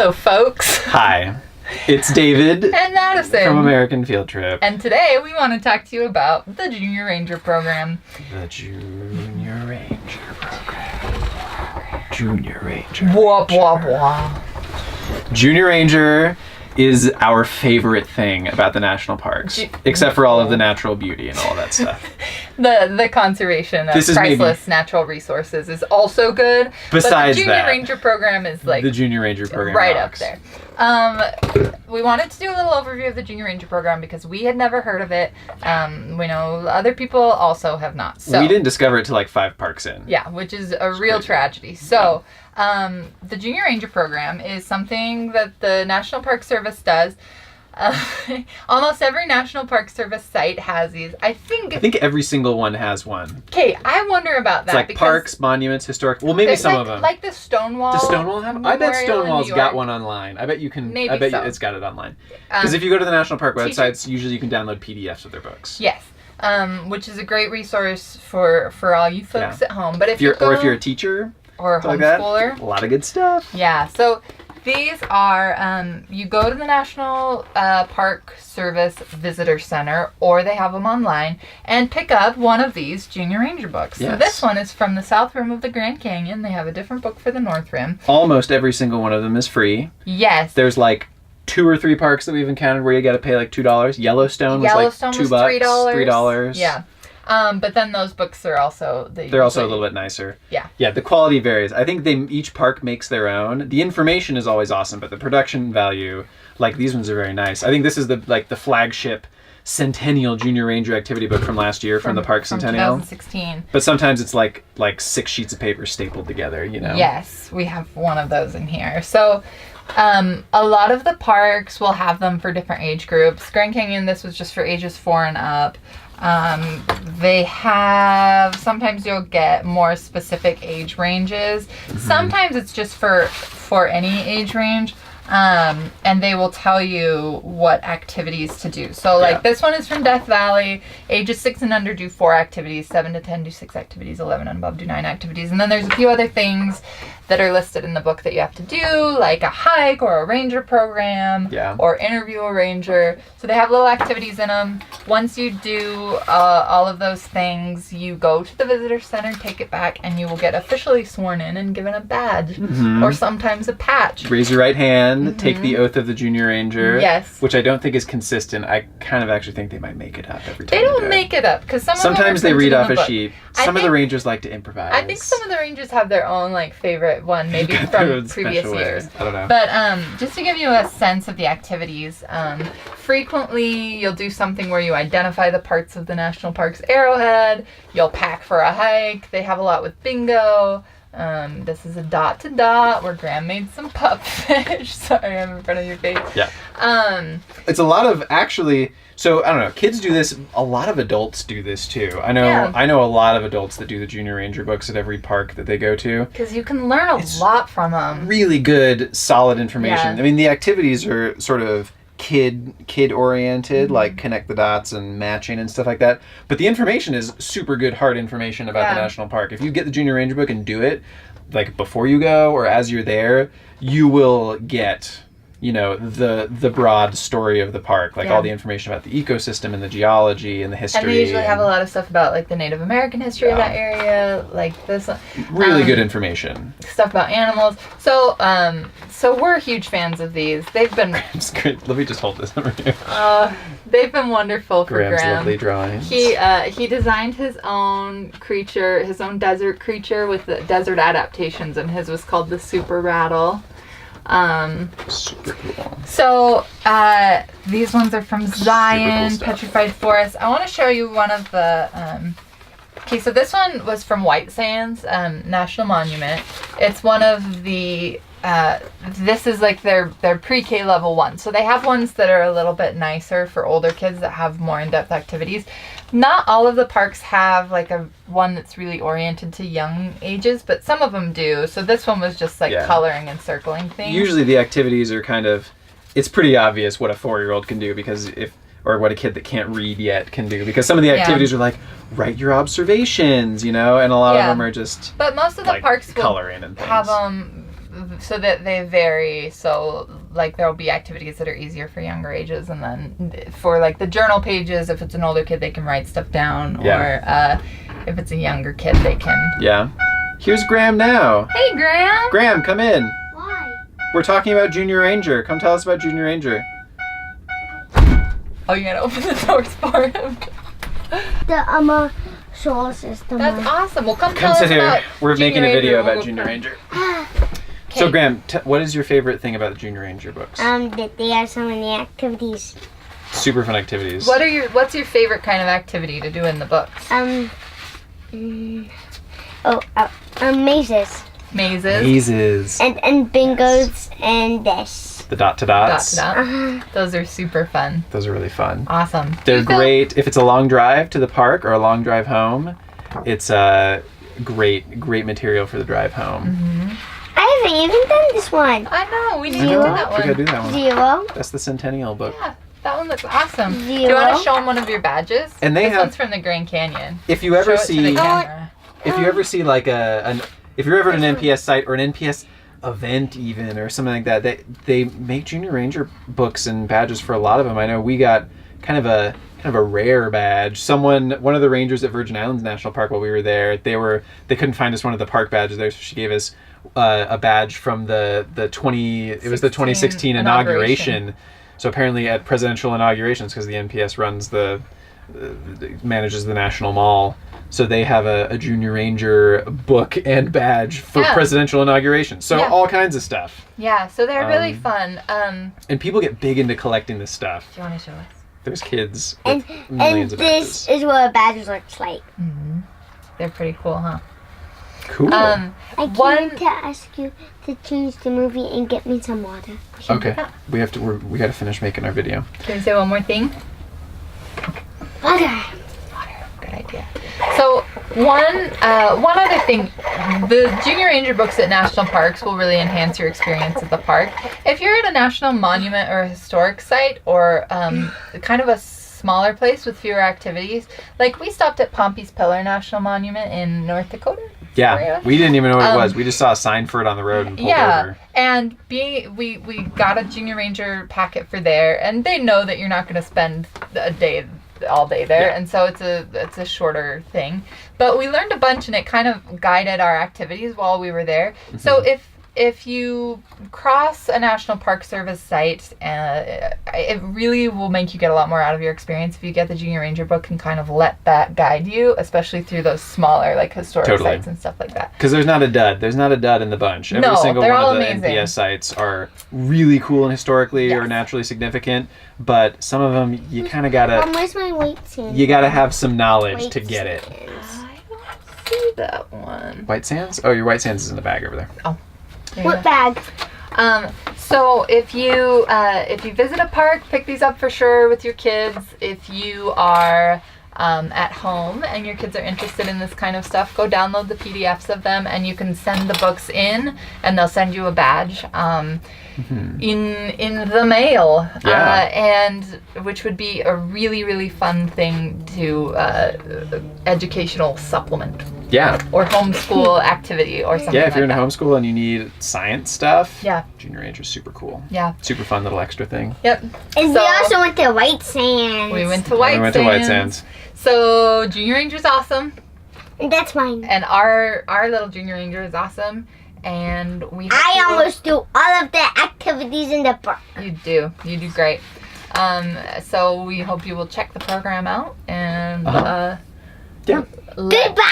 Hello, folks. Hi, it's David And Madison. from American Field Trip. And today we want to talk to you about the Junior Ranger program. The Junior Ranger program. Junior Ranger. Wah, wah, wah. Junior Ranger is our favorite thing about the national parks, except for all of the natural beauty and all that stuff. The conservation of priceless natural resources is also good. Besides but the Junior Ranger program is like the Junior Ranger program right rocks. up there. We wanted to do a little overview of the Junior Ranger program because we had never heard of it. We know other people also have not. So we didn't discover it till like 5 parks in. Yeah, which is a real crazy tragedy. So the Junior Ranger program is something that the National Park Service does. Almost every National Park Service site has these. I think every single one has one. Okay, I wonder about that. It's like parks, monuments, historic. Well, maybe some of them. Like the Stonewall. Does Stonewall have? I bet Stonewall's got got one online. I bet you can. Maybe I bet so. It's got it online. Because if you go to the National Park websites, usually you can download PDFs of their books. Yes. Which is a great resource for all you folks at home. But if you're a teacher or a homeschooler, like a lot of good stuff. Yeah. So these are you go to the National Park Service Visitor Center, or they have them online, and pick up one of these Junior Ranger books. Yes. So this one is from the South Rim of the Grand Canyon. They have a different book for the North Rim. Almost every single one of them is free. Yes. There's like 2 or 3 parks that we've encountered where you got to pay like $2. Yellowstone was like $2, $3. Yeah. But then those books are also... They're also a little bit nicer. Yeah. Yeah, the quality varies. I think each park makes their own. The information is always awesome, but the production value, like these ones are very nice. I think this is the flagship Centennial Junior Ranger activity book from last year from the Park Centennial. 2016. But sometimes it's like 6 sheets of paper stapled together, you know? Yes, we have one of those in here. So... a lot of the parks will have them for different age groups. Grand Canyon, this was just for ages 4 and up. They have, sometimes you'll get more specific age ranges. Mm-hmm. Sometimes it's just for any age range. And they will tell you what activities to do. So this one is from Death Valley. Ages 6 and under do 4 activities. 7 to 10 do 6 activities. 11 and above do 9 activities. And then there's a few other things that are listed in the book that you have to do, like a hike or a ranger program or interview a ranger. So they have little activities in them. Once you do all of those things, you go to the visitor center, take it back, and you will get officially sworn in and given a badge or sometimes a patch. Raise your right hand, take the oath of the Junior Ranger. Yes. Which I don't think is consistent. I kind of actually think they might make it up every time. They don't make it up because sometimes they read off a sheet. Some of the rangers like to improvise. I think some of the rangers have their own favorite one, maybe from previous years. I don't know. But just to give you a sense of the activities, frequently you'll do something where you identify the parts of the national park's arrowhead. You'll pack for a hike. They have a lot with bingo. This is a dot to dot where Graham made some pupfish. Sorry, I'm in front of your face. Yeah. It's a lot of actually. So I don't know. Kids do this. A lot of adults do this too. I know. Yeah. I know a lot of adults that do the Junior Ranger books at every park that they go to. Because you can learn a lot from them. Really good, solid information. Yeah. I mean, the activities are sort of kid oriented, like connect the dots and matching and stuff like that. But the information is super good, hard information about the national park. If you get the Junior Ranger book and do it, like before you go or as you're there, you will get, the broad story of the park, all the information about the ecosystem and the geology and the history. And they usually have a lot of stuff about the Native American history of that area, this. Really good information. Stuff about animals. So, so we're huge fans of these. They've been. Let me just hold this over here. They've been wonderful for Graham's Graham. lovely drawings. He designed his own creature, his own desert creature with the desert adaptations, and his was called the Super Rattle. Super cool. So these ones are from Zion, Petrified Forest. I want to show you one of the. Okay, so this one was from White Sands National Monument. It's one of the. This is their pre-K level one. So they have ones that are a little bit nicer for older kids that have more in-depth activities. Not all of the parks have a one that's really oriented to young ages, but some of them do. So this one was just coloring and circling things. Usually the activities are it's pretty obvious what a 4-year-old can do or what a kid that can't read yet can do, because some of the activities are write your observations, and a lot of them are just. But most of the parks will coloring and things. have them so that they vary. So like there'll be activities that are easier for younger ages, and then for like the journal pages, if it's an older kid, they can write stuff down, or if it's a younger kid, they can. Yeah. Here's Graham now. Hey, Graham. Graham, come in. Why? We're talking about Junior Ranger. Come tell us about Junior Ranger. Oh, you're gonna open the doors for him. The solar system. That's awesome. Well, come tell Come us sit here. about We're Junior making a video Ranger. about We'll Junior go Ranger. Okay. So, Graham, what is your favorite thing about the Junior Ranger books? That they have so many activities. Super fun activities. What's your favorite kind of activity to do in the books? Mazes. Mazes. Mazes. And bingos and this. The dot to Dot dots. to dot. Those are super fun. Those are really fun. Awesome. They're You feel- great if it's a long drive to the park or a long drive home. It's great material for the drive home. I haven't even done this one. I know. We need I to know. do that We gotta one. do that one. 0. That's the Centennial book. Yeah, that one looks awesome. Do you 0. want to show them one of your badges? And they this have- one's from the Grand Canyon. If you Show ever it to the see, camera. if you ever see like if you're ever at an NPS site or an NPS event even or something like that, they make Junior Ranger books and badges for a lot of them. I know we got kind of a rare badge. One of the rangers at Virgin Islands National Park while we were there, they couldn't find us one of the park badges there, so she gave us a badge from the 2016 inauguration. So apparently at presidential inaugurations, because the NPS runs manages the National Mall, so they have a Junior Ranger book and badge for presidential inauguration. So all kinds of stuff. Yeah, so they're really fun. And people get big into collecting this stuff. Do you want to show us? There's kids And with millions of this badges. is what a badge looks like. They're pretty cool, huh? Cool. I One- came to ask you to change the movie and get me some water. Okay, we got to finish making our video. Can we say one more thing? Water. Good idea. So one other thing, the Junior Ranger books at national parks will really enhance your experience at the park. If you're at a national monument or a historic site or kind of a smaller place with fewer activities, like we stopped at Pompey's Pillar National Monument in North Dakota. Yeah, we didn't even know what it was. We just saw a sign for it on the road and pulled over. And we got a Junior Ranger packet for there, and they know that you're not going to spend all day there, and so it's a shorter thing. But we learned a bunch, and it kind of guided our activities while we were there. So if you cross a National Park Service site, it really will make you get a lot more out of your experience if you get the Junior Ranger book and kind of let that guide you, especially through those smaller like historic sites and stuff like that. Because there's not a dud. There's not a dud in the bunch. Every single they're one all of the amazing. NPS sites are really cool and historically or naturally significant, but some of them you kind of gotta Where's my weight sand? have some knowledge to get it. I don't see that one. White Sands? Oh, your White Sands is in the bag over there. There you What go. bag? So if you visit a park, pick these up for sure with your kids. If you are at home and your kids are interested in this kind of stuff, go download the PDFs of them, and you can send the books in, and they'll send you a badge in the mail, and which would be a really, really fun thing to educational supplement. Yeah. Or homeschool activity or something. Yeah, if you're in like a that. homeschool and you need science stuff, Yeah. Junior Ranger's super cool. Yeah. Super fun little extra thing. Yep. And So- we also went to White Sands. We went to White We went Sands. to White Sands. So Junior Ranger's awesome, And that's mine. and our little Junior Ranger is awesome, and we. hope I you will- almost do all of the activities in the park. You do great. So we hope you will check the program out and Yeah. let Goodbye.